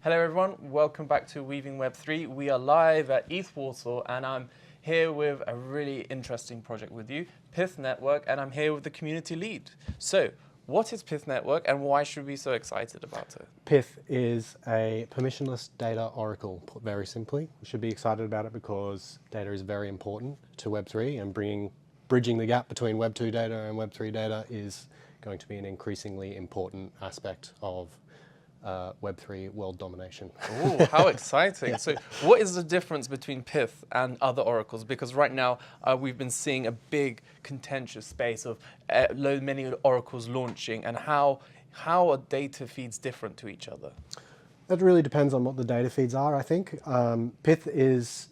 Hello everyone, welcome back to Weaving Web 3. We are live at ETH Warsaw and I'm here with a really interesting project with you, Pyth Network, and I'm here with the community lead. So, what is Pyth Network and why should we be so excited about it? Pyth is a permissionless data oracle, put very simply. We should be excited about it because data is very important to Web3 and bridging the gap between Web 2 data and Web 3 data is going to be an increasingly important aspect of Web3 world domination. Oh, how exciting. Yeah. So what is the difference between Pyth and other oracles? Because right now we've been seeing a big contentious space of many oracles launching, and how are data feeds different to each other? That really depends on what the data feeds are, I think. Pyth is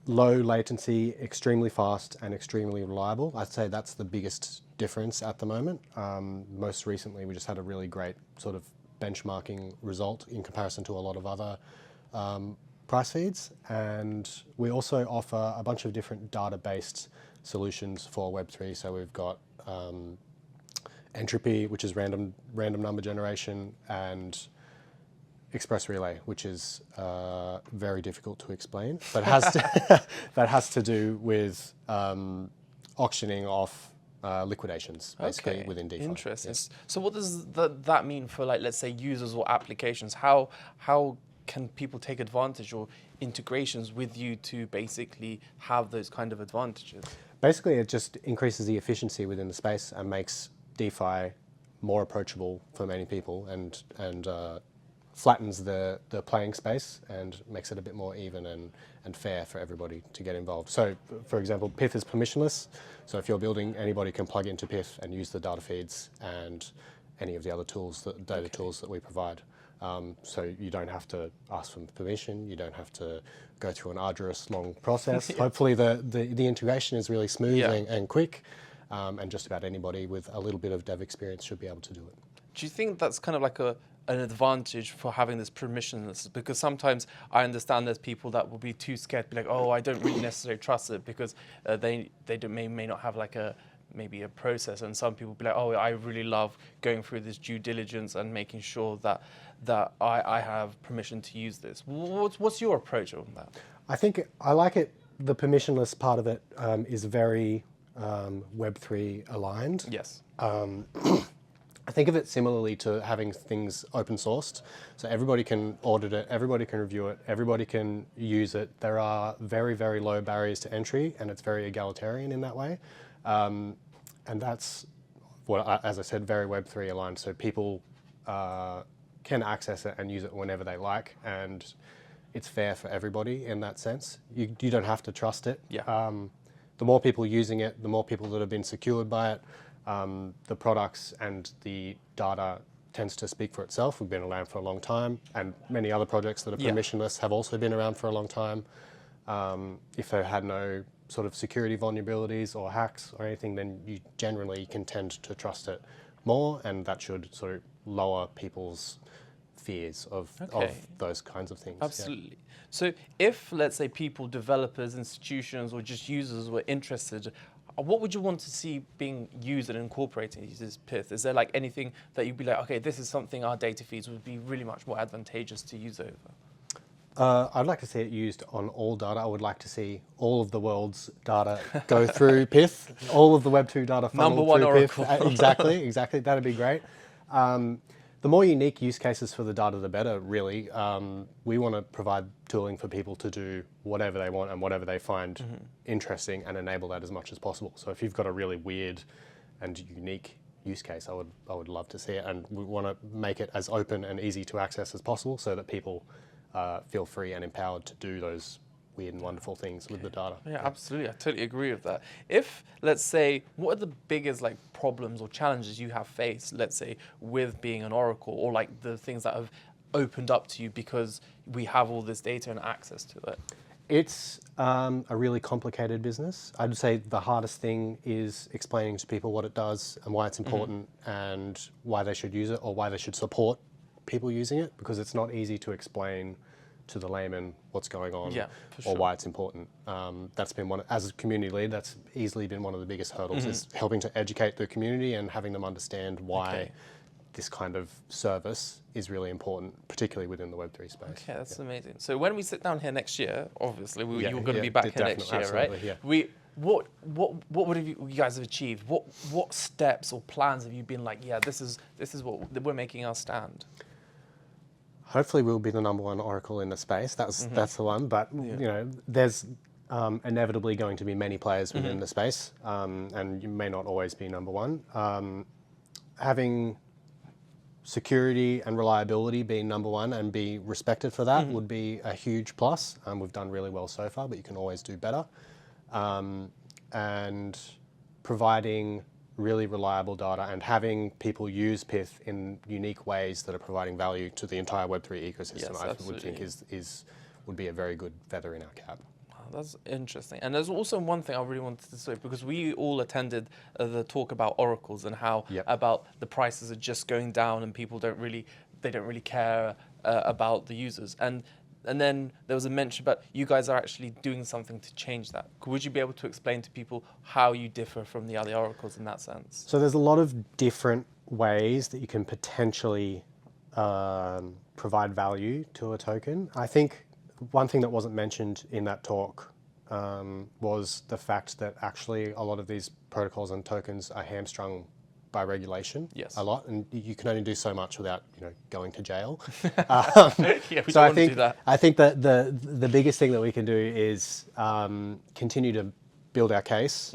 low latency, extremely fast, and extremely reliable. I'd say that's the biggest difference at the moment. Most recently, we just had a really great sort of benchmarking result in comparison to a lot of other price feeds. And we also offer a bunch of different data-based solutions for Web3. So we've got entropy, which is random number generation, and express relay, which is very difficult to explain, but that has to do with auctioning off liquidations, basically, within DeFi. Interesting. Yes. So what does that mean for, like, let's say, users or applications? How can people take advantage or integrations with you to basically have those kind of advantages? Basically, it just increases the efficiency within the space and makes DeFi more approachable for many people and flattens the playing space and makes it a bit more even and fair for everybody to get involved. So, for example, Pyth is permissionless. So if you're building, anybody can plug into Pyth and use the data feeds and any of the other tools, the data tools that we provide. So you don't have to ask for permission. You don't have to go through an arduous, long process. Yeah. Hopefully the integration is really smooth and quick, and just about anybody with a little bit of dev experience should be able to do it. Do you think that's kind of like an advantage for having this permissionless? Because sometimes I understand there's people that will be too scared to be like, oh, I don't really necessarily trust it because they may not have like maybe a process, and some people be like, oh, I really love going through this due diligence and making sure that I have permission to use this. What's your approach on that? I think I like it. The permissionless part of it is very Web3 aligned. Yes. I think of it similarly to having things open sourced. So everybody can audit it, everybody can review it, everybody can use it. There are very, very low barriers to entry, and it's very egalitarian in that way. And that's what, as I said, very Web3 aligned. So people can access it and use it whenever they like, and it's fair for everybody in that sense. You don't have to trust it. Yeah. The more people using it, the more people that have been secured by it, the products and the data tends to speak for itself. We've been around for a long time, and many other projects that are permissionless have also been around for a long time. If they had no sort of security vulnerabilities or hacks or anything, then you generally can tend to trust it more, and that should sort of lower people's fears of those kinds of things. Absolutely. Yeah. So if, let's say, people, developers, institutions, or just users were interested, what would you want to see being used and incorporated into this Pyth? Is there like anything that you'd be like, okay, this is something our data feeds would be really much more advantageous to use over? I'd like to see it used on all data. I would like to see all of the world's data go through Pyth, all of the Web 2 data funneled through oracle. Pyth. Exactly. That'd be great. The more unique use cases for the data, the better, really. We want to provide tooling for people to do whatever they want and whatever they find interesting, and enable that as much as possible. So if you've got a really weird and unique use case, I would love to see it, and we want to make it as open and easy to access as possible so that people feel free and empowered to do those weird and wonderful things with the data. Yeah, absolutely. I totally agree with that. If, let's say, what are the biggest like problems or challenges you have faced, let's say, with being an oracle, or like the things that have opened up to you because we have all this data and access to it? It's a really complicated business. I'd say the hardest thing is explaining to people what it does and why it's important and why they should use it or why they should support people using it, because it's not easy to explain to the layman what's going on or why it's important. That's been as a community lead, that's easily been one of the biggest hurdles, is helping to educate the community and having them understand why this kind of service is really important, particularly within the Web3 space. Okay, that's amazing. So when we sit down here next year, obviously Yeah, you're going to yeah, be back here next year, right? absolutely, yeah. What would you guys have achieved? What steps or plans have you been like? Yeah, this is what we're making our stand. Hopefully, we'll be the #1 oracle in the space. That's the one. But you know, there's inevitably going to be many players within the space, and you may not always be #1. Having security and reliability being #1 and be respected for that would be a huge plus. We've done really well so far, but you can always do better. And providing really reliable data and having people use Pyth in unique ways that are providing value to the entire Web3 ecosystem, Yes, I absolutely. would think would be a very good feather in our cap. That's interesting. And there's also one thing I really wanted to say, because we all attended the talk about oracles and how about the prices are just going down and people don't really care about the users. And then there was a mention about you guys are actually doing something to change that. Would you be able to explain to people how you differ from the other oracles in that sense? So there's a lot of different ways that you can potentially provide value to a token. I think one thing that wasn't mentioned in that talk was the fact that actually a lot of these protocols and tokens are hamstrung by regulation a lot, and you can only do so much without going to jail. So I think that the biggest thing that we can do is continue to build our case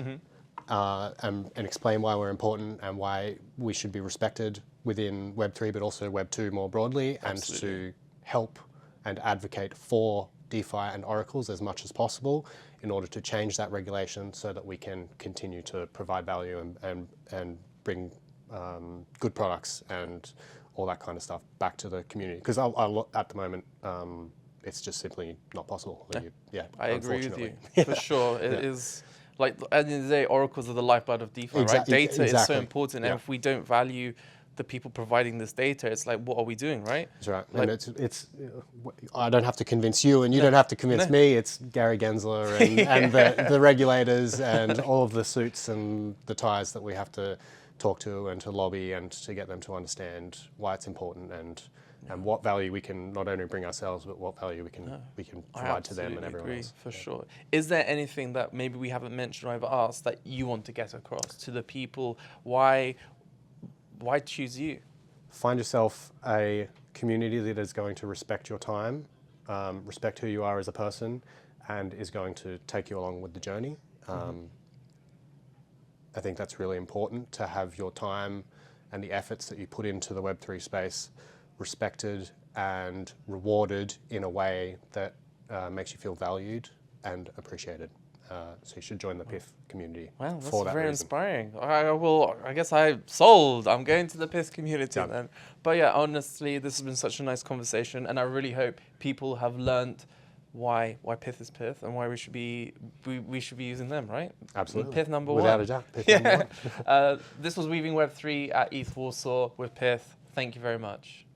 and explain why we're important and why we should be respected within Web3, but also Web2 more broadly, and to help and advocate for DeFi and oracles as much as possible in order to change that regulation so that we can continue to provide value and bring good products and all that kind of stuff back to the community. Because at the moment, it's just simply not possible. I agree with you, for sure. It is, like, at the end of the day, oracles are the lifeblood of DeFi, right? Data is so important, and if we don't value the people providing this data, it's like, what are we doing, right? That's right. Like, and it's I don't have to convince you, and you don't have to convince me. It's Gary Gensler and the regulators and all of the suits and the ties that we have to talk to and to lobby and to get them to understand why it's important and what value we can not only bring ourselves, but what value we can provide to them and everyone else. For sure. Is there anything that maybe we haven't mentioned or ever asked that you want to get across to the people? Why choose you? Find yourself a community that is going to respect your time, respect who you are as a person, and is going to take you along with the journey. I think that's really important, to have your time and the efforts that you put into the Web3 space respected and rewarded in a way that makes you feel valued and appreciated. So you should join the Pyth community. Well, that's for that very reason. inspiring. I guess I'm sold. I'm going to the Pyth community then. But yeah, honestly, this has been such a nice conversation, and I really hope people have learned why Pyth is Pyth and why we should be using them, right? Absolutely. Pyth #1. Without a doubt. Pyth #1. This was Weaving Web3 at ETH Warsaw with Pyth. Thank you very much.